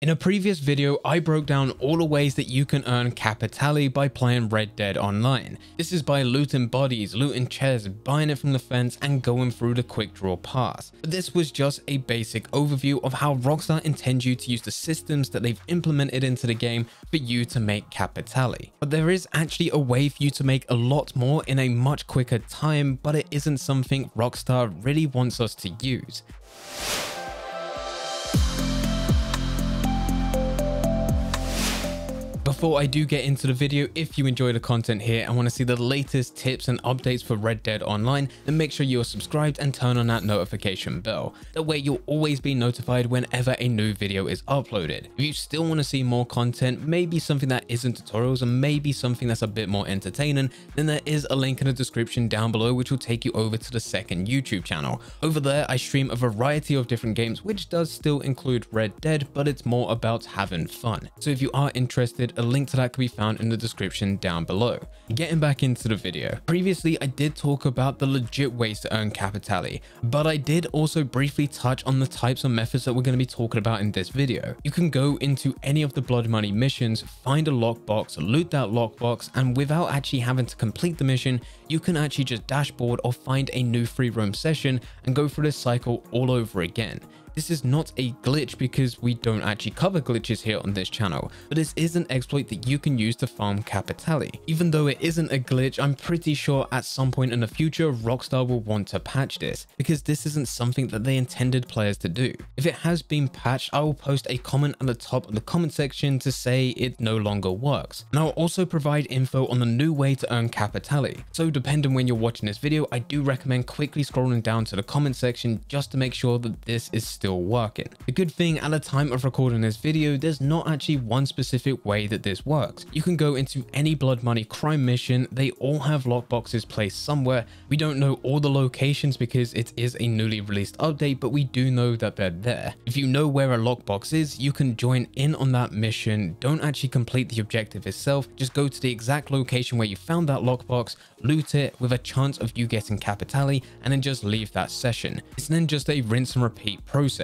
In a previous video, I broke down all the ways that you can earn Capitale by playing Red Dead Online. This is by looting bodies, looting chests, buying it from the fence, and going through the quick draw pass. But this was just a basic overview of how Rockstar intends you to use the systems that they've implemented into the game for you to make Capitale. But there is actually a way for you to make a lot more in a much quicker time, but it isn't something Rockstar really wants us to use. Before I do get into the video, if you enjoy the content here and want to see the latest tips and updates for Red Dead Online, then make sure you are subscribed and turn on that notification bell. That way you'll always be notified whenever a new video is uploaded. If you still want to see more content, maybe something that isn't tutorials and maybe something that's a bit more entertaining, then there is a link in the description down below which will take you over to the second YouTube channel. Over there I stream a variety of different games, which does still include Red Dead, but it's more about having fun. So if you are interested, a link to that can be found in the description down below. Getting back into the video. Previously, I did talk about the legit ways to earn Capitale, but I did also briefly touch on the types of methods that we're going to be talking about in this video. You can go into any of the Blood Money missions, find a lockbox, loot that lockbox, and without actually having to complete the mission, you can actually just dashboard or find a new free roam session and go through this cycle all over again. This is not a glitch because we don't actually cover glitches here on this channel, but this is an exploit that you can use to farm Capitale. Even though it isn't a glitch, I'm pretty sure at some point in the future, Rockstar will want to patch this, because this isn't something that they intended players to do. If it has been patched, I will post a comment at the top of the comment section to say it no longer works. And I'll also provide info on the new way to earn Capitale. So depending when you're watching this video, I do recommend quickly scrolling down to the comment section just to make sure that this is still working. The good thing, at the time of recording this video, there's not actually one specific way that this works. You can go into any Blood Money crime mission, they all have lockboxes placed somewhere. We don't know all the locations because it is a newly released update, but we do know that they're there. If you know where a lockbox is, you can join in on that mission. Don't actually complete the objective itself, just go to the exact location where you found that lockbox, loot it with a chance of you getting Capitale, and then just leave that session. It's then just a rinse and repeat process.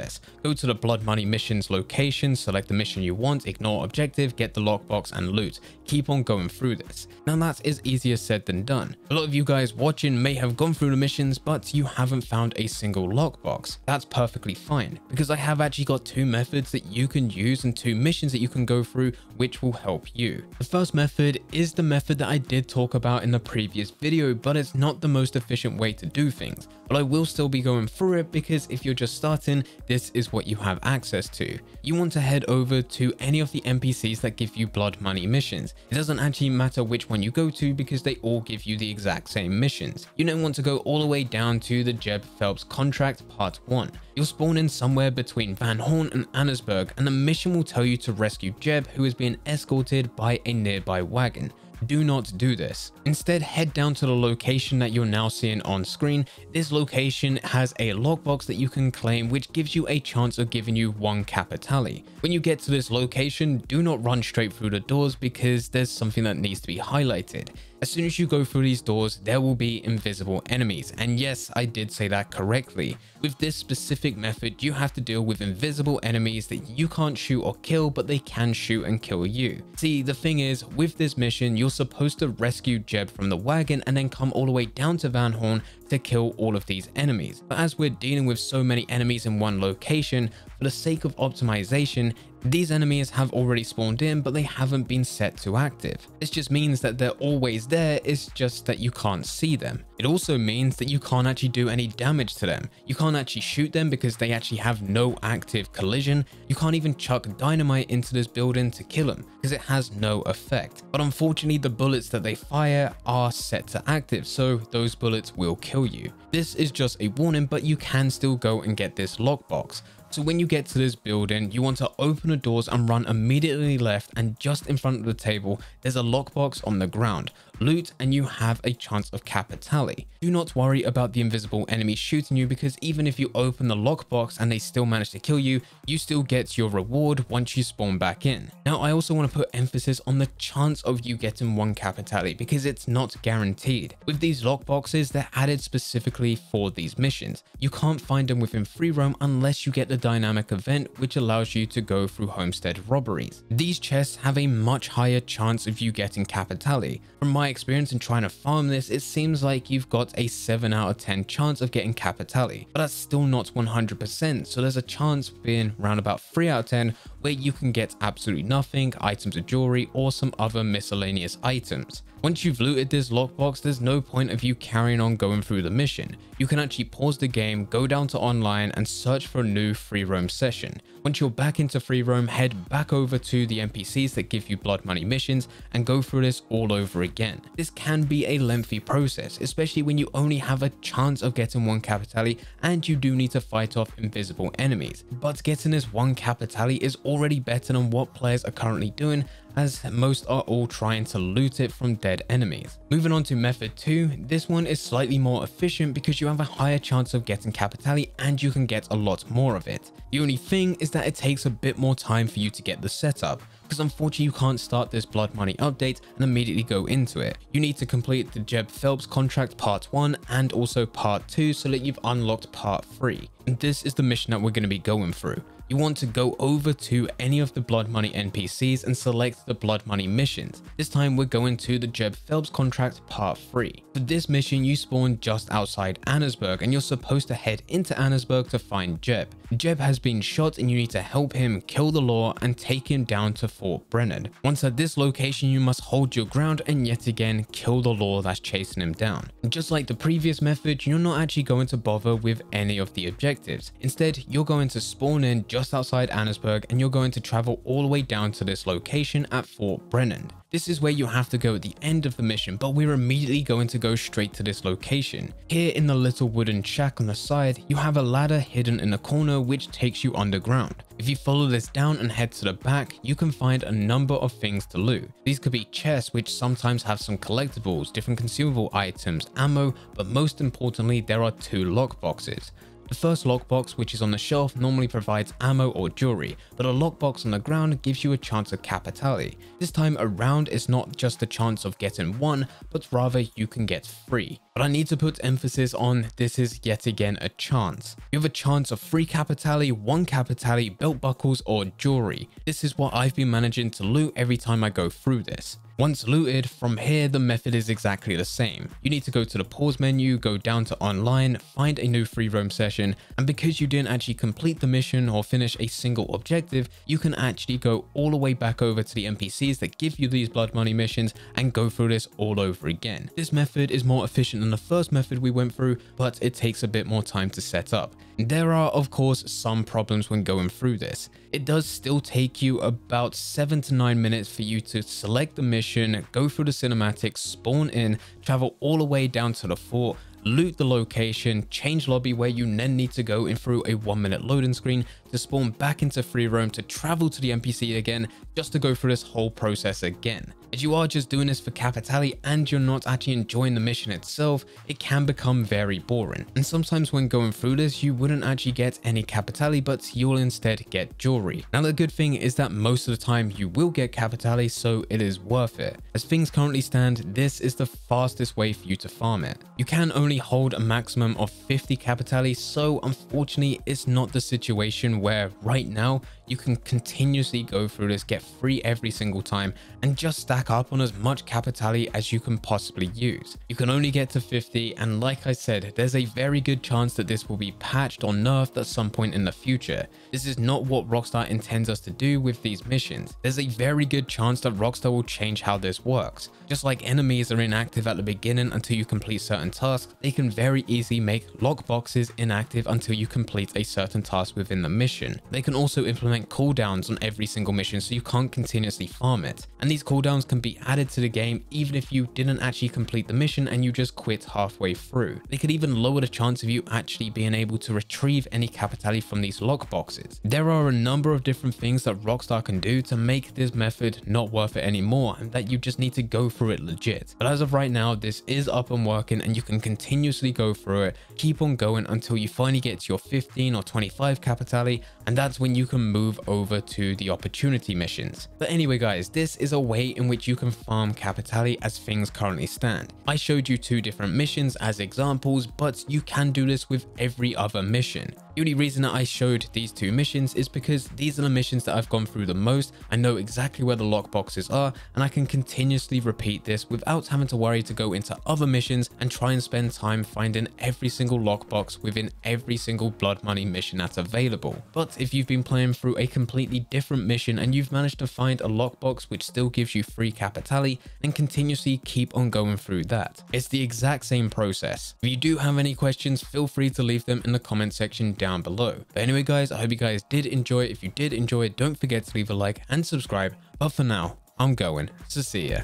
Go to the Blood Money missions location, select the mission you want, ignore objective, get the lockbox and loot. Keep on going through this. Now that is easier said than done. A lot of you guys watching may have gone through the missions, but you haven't found a single lockbox. That's perfectly fine, because I have actually got two methods that you can use and two missions that you can go through which will help you. The first method is the method that I did talk about in the previous video, but it's not the most efficient way to do things. But I will still be going through it because if you're just starting, this is what you have access to. You want to head over to any of the NPCs that give you Blood Money missions. It doesn't actually matter which one you go to because they all give you the exact same missions. You then want to go all the way down to the Jeb Phelps Contract Part 1. You'll spawn in somewhere between Van Horn and Annesburg, and the mission will tell you to rescue Jeb, who is being escorted by a nearby wagon. Do not do this. Instead, head down to the location that you're now seeing on screen. This location has a lockbox that you can claim, which gives you a chance of giving you 1 Capitale. When you get to this location, do not run straight through the doors because there's something that needs to be highlighted. As soon as you go through these doors, there will be invisible enemies. And yes, I did say that correctly. With this specific method, you have to deal with invisible enemies that you can't shoot or kill, but they can shoot and kill you. See, the thing is, with this mission, you're supposed to rescue Jeb from the wagon and then come all the way down to Van Horn to kill all of these enemies. But as we're dealing with so many enemies in one location, for the sake of optimization, these enemies have already spawned in, but they haven't been set to active. This just means that they're always there, it's just that you can't see them. It also means that you can't actually do any damage to them. You can't actually shoot them because they actually have no active collision. You can't even chuck dynamite into this building to kill them because it has no effect. But unfortunately, the bullets that they fire are set to active, so those bullets will kill you. This is just a warning, but you can still go and get this lockbox. So when you get to this building, you want to open the doors and run immediately left, and just in front of the table, there's a lockbox on the ground. loot, and you have a chance of Capitale. Do not worry about the invisible enemy shooting you, because even if you open the lockbox and they still manage to kill you, you still get your reward once you spawn back in. Now, I also want to put emphasis on the chance of you getting 1 Capitale, because it's not guaranteed. With these lockboxes, they're added specifically for these missions. You can't find them within free roam unless you get the dynamic event, which allows you to go through homestead robberies. These chests have a much higher chance of you getting Capitale. From my experience in trying to farm this, it seems like you've got a 7 out of 10 chance of getting Capitale, but that's still not 100%, so there's a chance being around about 3 out of 10 where you can get absolutely nothing, items of jewelry, or some other miscellaneous items. Once you've looted this lockbox, there's no point of you carrying on going through the mission. You can actually pause the game, go down to online, and search for a new free roam session. Once you're back into free roam, head back over to the NPCs that give you blood money missions and go through this all over again. This can be a lengthy process, especially when you only have a chance of getting 1 Capitale and you do need to fight off invisible enemies. But getting this 1 Capitale is already better than what players are currently doing, as most are all trying to loot it from dead enemies. Moving on to method 2, this one is slightly more efficient because you have a higher chance of getting Capitale and you can get a lot more of it. The only thing is that it takes a bit more time for you to get the setup, because unfortunately you can't start this blood money update and immediately go into it. You need to complete the Jeb Phelps Contract part 1 and also part 2 so that you've unlocked part 3. And this is the mission that we're going to be going through. You want to go over to any of the blood money NPCs and select the blood money missions. This time we're going to the Jeb Phelps Contract part 3. For this mission, you spawn just outside Annesburg and you're supposed to head into Annesburg to find Jeb. Jeb has been shot and you need to help him kill the law and take him down to Fort Brennan. Once at this location, you must hold your ground and yet again kill the law that's chasing him down. Just like the previous method, you're not actually going to bother with any of the objectives. Instead, you're going to spawn in just outside Annesburg and you're going to travel all the way down to this location at Fort Brennan. This is where you have to go at the end of the mission, but we're immediately going to go straight to this location. Here in the little wooden shack on the side, you have a ladder hidden in the corner which takes you underground. If you follow this down and head to the back, you can find a number of things to loot. These could be chests which sometimes have some collectibles, different consumable items, ammo, but most importantly there are 2 lockboxes. The first lockbox, which is on the shelf, normally provides ammo or jewelry, but a lockbox on the ground gives you a chance of Capitale. This time around, it's not just a chance of getting 1, but rather you can get 3. But I need to put emphasis on this is yet again a chance. You have a chance of 3 Capitale, 1 Capitale, belt buckles, or jewelry. This is what I've been managing to loot every time I go through this. Once looted, from here the method is exactly the same. You need to go to the pause menu, go down to online, find a new free roam session, and because you didn't actually complete the mission or finish a single objective, you can actually go all the way back over to the NPCs that give you these blood money missions and go through this all over again. This method is more efficient than the first method we went through, but it takes a bit more time to set up. There are of course some problems when going through this. It does still take you about 7 to 9 minutes for you to select the mission, go through the cinematics, spawn in, travel all the way down to the fort, loot the location, change lobby where you then need to go in through a 1-minute loading screen to spawn back into free roam to travel to the NPC again just to go through this whole process again. As you are just doing this for Capitale and you're not actually enjoying the mission itself, it can become very boring. And sometimes when going through this, you wouldn't actually get any Capitale, but you'll instead get jewelry. Now the good thing is that most of the time you will get Capitale, so it is worth it. As things currently stand, this is the fastest way for you to farm it. You can only hold a maximum of 50 Capitale, so unfortunately it's not the situation where right now you can continuously go through this, get free every single time, and just stack up on as much Capitale as you can possibly use. You can only get to 50, and like I said, there's a very good chance that this will be patched or nerfed at some point in the future. This is not what Rockstar intends us to do with these missions. There's a very good chance that Rockstar will change how this works. Just like enemies are inactive at the beginning until you complete certain tasks, they can very easily make lockboxes inactive until you complete a certain task within the mission. They can also implement point cooldowns on every single mission, so you can't continuously farm it. And these cooldowns can be added to the game even if you didn't actually complete the mission and you just quit halfway through. They could even lower the chance of you actually being able to retrieve any Capitale from these lockboxes. There are a number of different things that Rockstar can do to make this method not worth it anymore, and that you just need to go through it legit. But as of right now, this is up and working, and you can continuously go through it, keep on going until you finally get to your 15 or 25 Capitale, and that's when you can move over to the opportunity missions. But anyway guys, this is a way in which you can farm Capitale as things currently stand. I showed you 2 different missions as examples, but you can do this with every other mission. The only reason that I showed these 2 missions is because these are the missions that I've gone through the most. I know exactly where the lockboxes are, and I can continuously repeat this without having to worry to go into other missions and try and spend time finding every single lockbox within every single blood money mission that's available. But if you've been playing through a completely different mission and you've managed to find a lockbox which still gives you free Capitale, then continuously keep on going through that. It's the exact same process. If you do have any questions, feel free to leave them in the comment section down below. But anyway guys, I hope you guys did enjoy it. If you did enjoy it, don't forget to leave a like and subscribe. But for now, I'm going, so see ya.